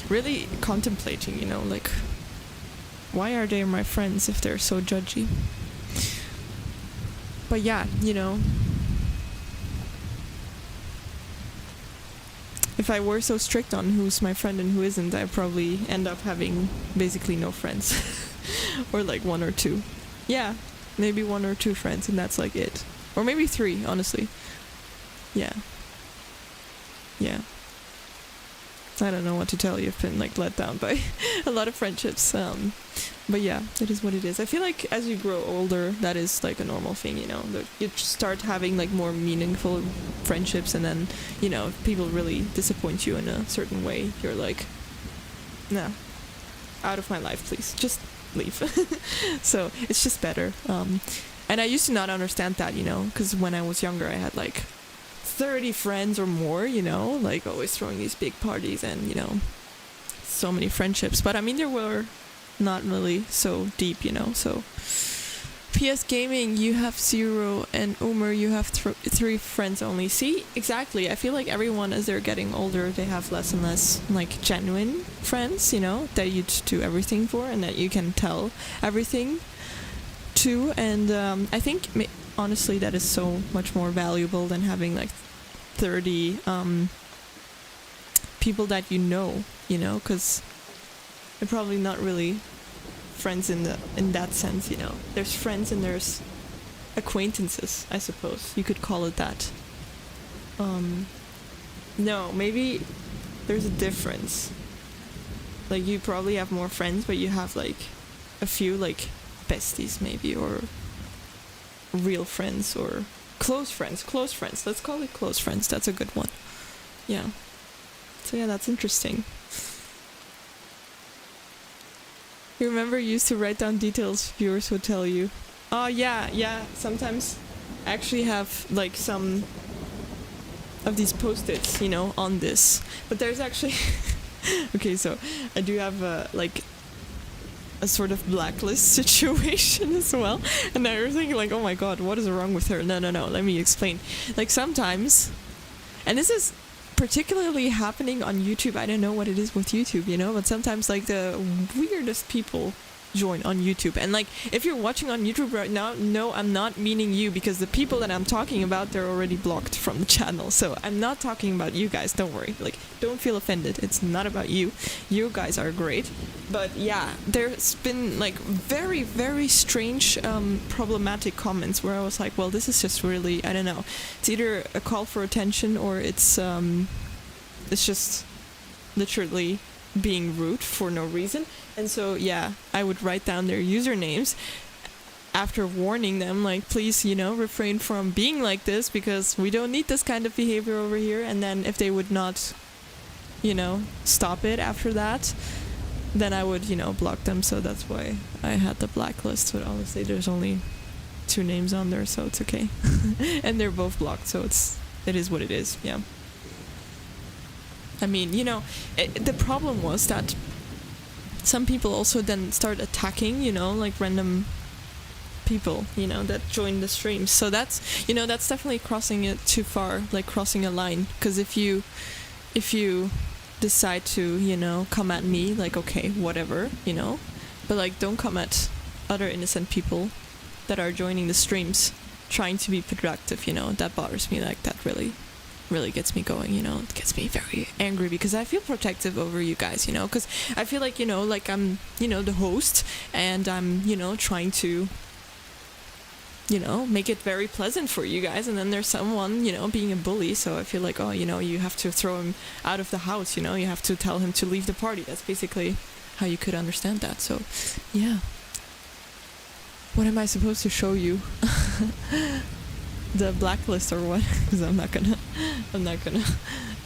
Really contemplating, like, why are they my friends if they're so judgy? But yeah, if I were so strict on who's my friend and who isn't, I'd probably end up having basically no friends. Or like 1 or 2. Yeah, maybe 1 or 2 friends, and that's like it. Or maybe 3, honestly. Yeah. Yeah. I don't know what to tell you. I've been like let down by a lot of friendships. But yeah, it is what it is. I feel like as you grow older, that is like a normal thing, that you start having like more meaningful friendships, and then, if people really disappoint you in a certain way, you're like, nah, out of my life, please, just leave. So it's just better. And I used to not understand that, because when I was younger, I had like 30 friends or more, like always throwing these big parties and, so many friendships. But I mean, there were not really so deep, so PS Gaming, you have 0, and Umer, you have 3 friends only. See, exactly. I feel like everyone, as they're getting older, they have less and less like genuine friends, that you do everything for and that you can tell everything too, and I think honestly that is so much more valuable than having like 30 people that you know, because they're probably not really friends in that sense, There's friends and there's acquaintances, I suppose you could call it that. No, maybe there's a difference. Like, you probably have more friends, but you have like a few like besties maybe, or real friends, or close friends. Let's call it close friends. That's a good one. Yeah. So yeah, that's interesting. You remember you used to write down details viewers would tell you. Oh yeah. Sometimes I actually have like some of these post-its, on this. But there's actually okay, so I do have a sort of blacklist situation as well. And I was thinking like, oh my god, what is wrong with her? No, let me explain. Like, sometimes, and this is particularly happening on YouTube. I don't know what it is with YouTube, but sometimes like the weirdest people join on YouTube. And like, if you're watching on YouTube right now, no, I'm not meaning you, because the people that I'm talking about, they're already blocked from the channel. So I'm not talking about you guys, don't worry. Like, don't feel offended. It's not about you. You guys are great. But yeah, there's been like very, very strange, problematic comments where I was like, well, this is just really, I don't know. It's either a call for attention, or it's just literally being rude for no reason. And so yeah, I would write down their usernames after warning them, like, please, refrain from being like this, because we don't need this kind of behavior over here. And then if they would not, stop it after that, then I would, block them. So that's why I had the blacklist. But honestly, there's only 2 names on there, so it's okay. And they're both blocked, so it is what it is. Yeah. I mean, the problem was that some people also then start attacking, like random people, that join the streams. So that's definitely crossing it too far, like crossing a line. Because if you decide to, come at me, like, okay, whatever, but like, don't come at other innocent people that are joining the streams trying to be productive, that bothers me. Like, that really gets me going, it gets me very angry, because I feel protective over you guys, because I feel like, like I'm, the host, and I'm, trying to, make it very pleasant for you guys, and then there's someone, being a bully, so I feel like, oh, you have to throw him out of the house, you have to tell him to leave the party. That's basically how you could understand that. So yeah, what am I supposed to show you? The blacklist or what? Because I'm not gonna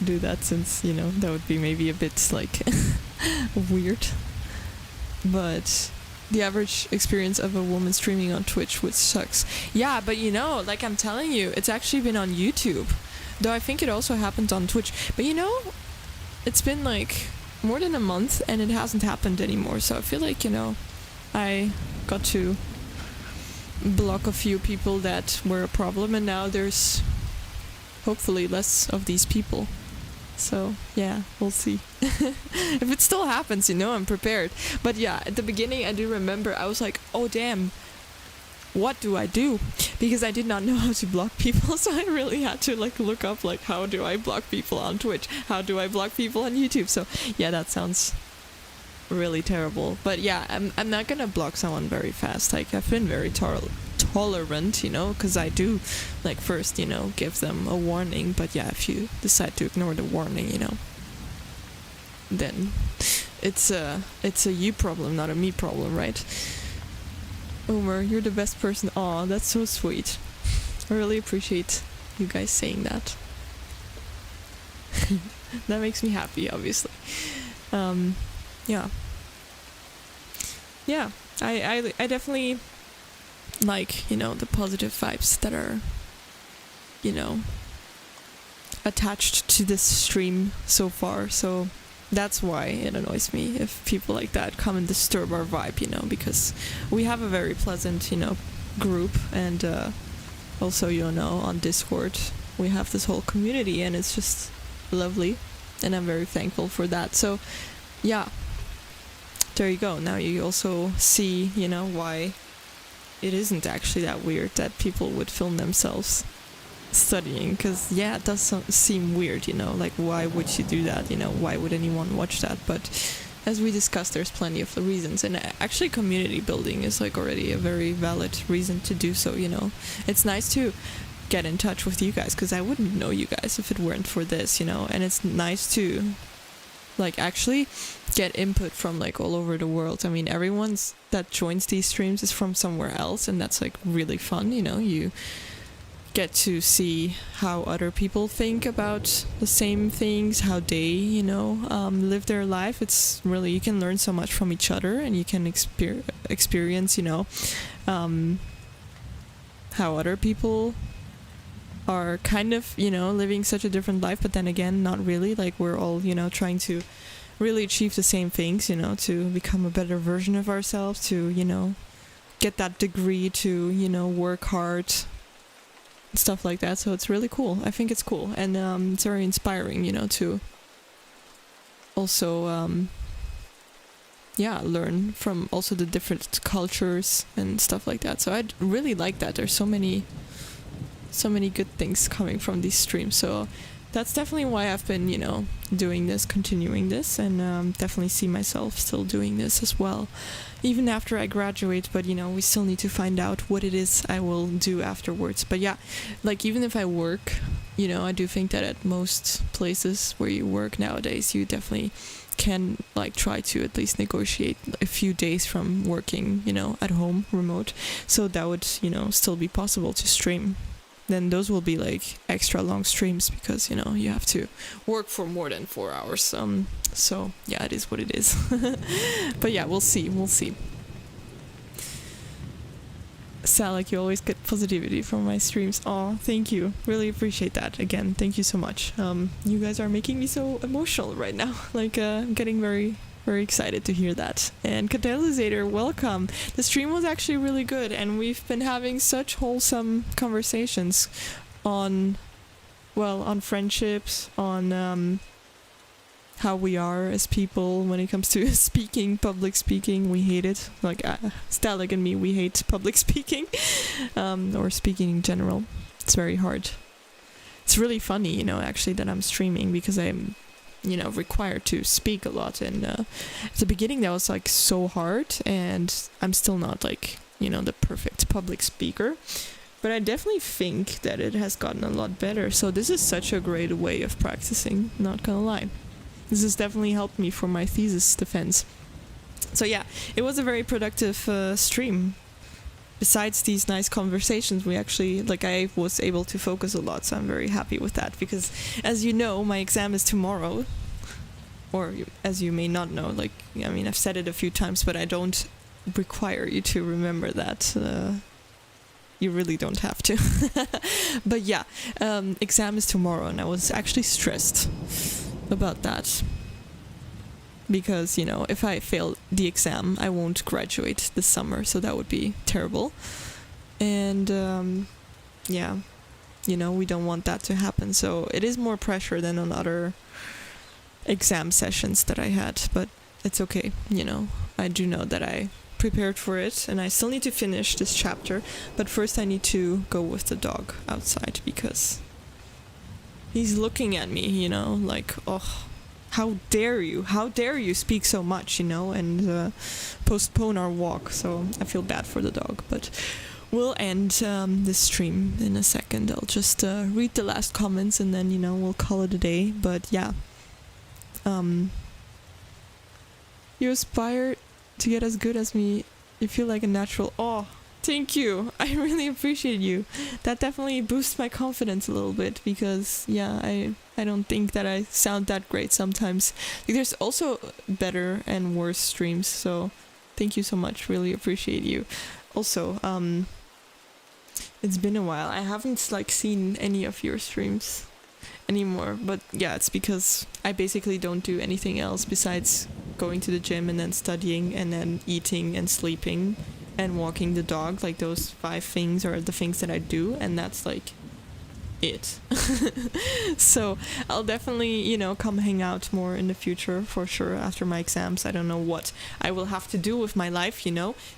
do that, since that would be maybe a bit like weird. But the average experience of a woman streaming on Twitch, which sucks. Yeah, but like I'm telling you, it's actually been on YouTube, though I think it also happened on Twitch. But it's been like more than a month and it hasn't happened anymore. So I feel like I got to block a few people that were a problem, and now there's hopefully less of these people. So yeah, we'll see. If it still happens, I'm prepared. But yeah, at the beginning I do remember I was like, oh damn, what do I do? Because I did not know how to block people, so I really had to like look up like, how do I block people on Twitch? How do I block people on YouTube? So yeah, that sounds really terrible. But yeah, I'm not gonna block someone very fast. Like, I've been very tolerant, because I do like first, give them a warning. But yeah, if you decide to ignore the warning, then it's a you problem, not a me problem, right? Omer, you're the best person. Aw, that's so sweet. I really appreciate you guys saying that. That makes me happy, obviously. Yeah, I definitely like, the positive vibes that are, attached to this stream so far. So that's why it annoys me if people like that come and disturb our vibe, because we have a very pleasant, group, and also, on Discord we have this whole community, and it's just lovely, and I'm very thankful for that. So yeah, there you go. Now you also see, why it isn't actually that weird that people would film themselves studying, because it does seem weird, like why would you do that, why would anyone watch that? But as we discussed, there's plenty of reasons, and actually community building is like already a very valid reason to do so. It's nice to get in touch with you guys, because I wouldn't know you guys if it weren't for this, and it's nice to like actually get input from like all over the world. I mean, everyone's that joins these streams is from somewhere else, and that's like really fun. You get to see how other people think about the same things, how they live their life. It's really, you can learn so much from each other, and you can experience how other people are kind of living such a different life, but then again not really, like we're all trying to really achieve the same things, to become a better version of ourselves, to get that degree, to work hard, stuff like that. So it's really cool. I think it's cool, and it's very inspiring, to also learn from also the different cultures and stuff like that. So I'd really like that. There's so many good things coming from these streams. So that's definitely why I've been, doing this, continuing this, and definitely see myself still doing this as well, even after I graduate. But, we still need to find out what it is I will do afterwards. But yeah, like even if I work, I do think that at most places where you work nowadays, you definitely can like try to at least negotiate a few days from working, at home, remote. So that would, still be possible to stream. Then those will be like extra long streams, because you have to work for more than 4 hours. So yeah, it is what it is. But yeah, we'll see. Salak, you always get positivity from my streams. Oh, thank you. Really appreciate that. Again, thank you so much. You guys are making me so emotional right now. Like I'm getting very, very excited to hear that. And Catalysator, welcome. The stream was actually really good, and we've been having such wholesome conversations on friendships, on how we are as people when it comes to public speaking. We hate it. Like Stalag and me, we hate public speaking, or speaking in general. It's very hard. It's really funny, actually, that I'm streaming, because I'm required to speak a lot, and at the beginning that was like so hard, and I'm still not like the perfect public speaker, but I definitely think that it has gotten a lot better. So this is such a great way of practicing, not gonna lie. This has definitely helped me for my thesis defense. So yeah, it was a very productive stream. Besides these nice conversations, we actually, I was able to focus a lot, so I'm very happy with that, because as you know, my exam is tomorrow, or as you may not know, I've said it a few times, but I don't require you to remember that. You really don't have to. But yeah, exam is tomorrow, and I was actually stressed about that. Because, if I fail the exam, I won't graduate this summer, so that would be terrible. And, we don't want that to happen. So it is more pressure than on other exam sessions that I had, but it's okay, I do know that I prepared for it, and I still need to finish this chapter, but first I need to go with the dog outside, because he's looking at me, like, oh, how dare you speak so much, and postpone our walk. So I feel bad for the dog, but we'll end this stream in a second. I'll just read the last comments, and then, we'll call it a day. But yeah, you aspire to get as good as me. You feel like a natural. Oh, thank you. I really appreciate you. That definitely boosts my confidence a little bit, because I don't think that I sound that great sometimes. There's also better and worse streams, so thank you so much. Really appreciate you. Also, it's been a while. I haven't seen any of your streams anymore, but yeah, it's because I basically don't do anything else besides going to the gym and then studying and then eating and sleeping and walking the dog. Like, those 5 things are the things that I do, and that's it. So I'll definitely come hang out more in the future, for sure, after my exams. I don't know what I will have to do with my life,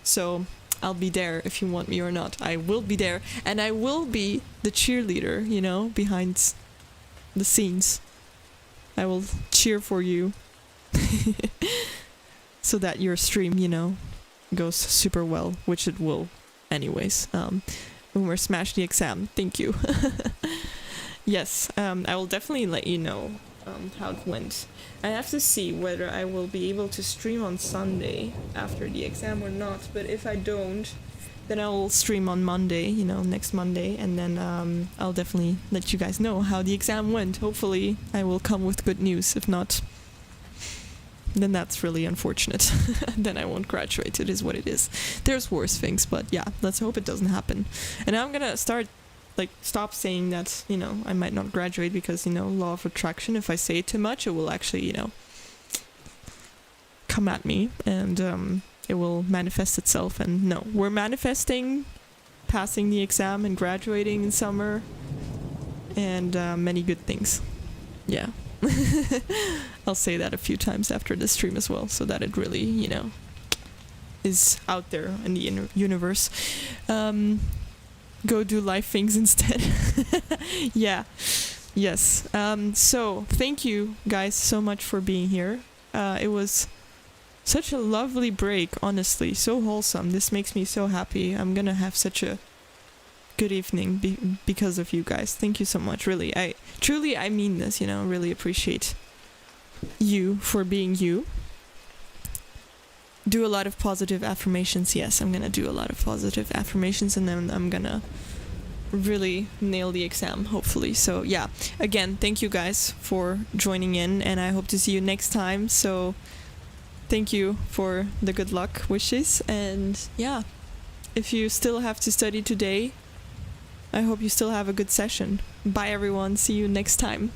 so I'll be there if you want me or not. I will be there, and I will be the cheerleader, you know, behind the scenes. I will cheer for you so that your stream, you know, goes super well, which it will anyways. When we're smash the exam. Thank you. Yes, I will definitely let you know how it went. I have to see whether I will be able to stream on Sunday after the exam or not, but if I don't, then I'll stream on Monday, you know, next Monday, and then I'll definitely let you guys know how the exam went. Hopefully I will come with good news. If not, then that's really unfortunate. Then I won't graduate. It is what it is. There's worse things, but yeah, let's hope it doesn't happen. And I'm gonna stop saying that, you know, I might not graduate because, you know, law of attraction, if I say it too much, it will actually, you know, come at me, and it will manifest itself. And no, we're manifesting passing the exam and graduating in summer, and many good things. Yeah. I'll say that a few times after the stream as well, so that it really, you know, is out there in the universe. Go do life things instead. Yeah. Yes. So thank you guys so much for being here. It was such a lovely break, honestly. So wholesome. This makes me so happy. I'm gonna have such a good evening because of you guys. Thank you so much. Really, I mean this, you know, really appreciate you for being you. Do a lot of positive affirmations. Yes, I'm gonna do a lot of positive affirmations, and then I'm gonna really nail the exam, hopefully. So yeah, again, thank you guys for joining in, and I hope to see you next time. So thank you for the good luck wishes, and yeah, if you still have to study today, I hope you still have a good session. Bye everyone, see you next time.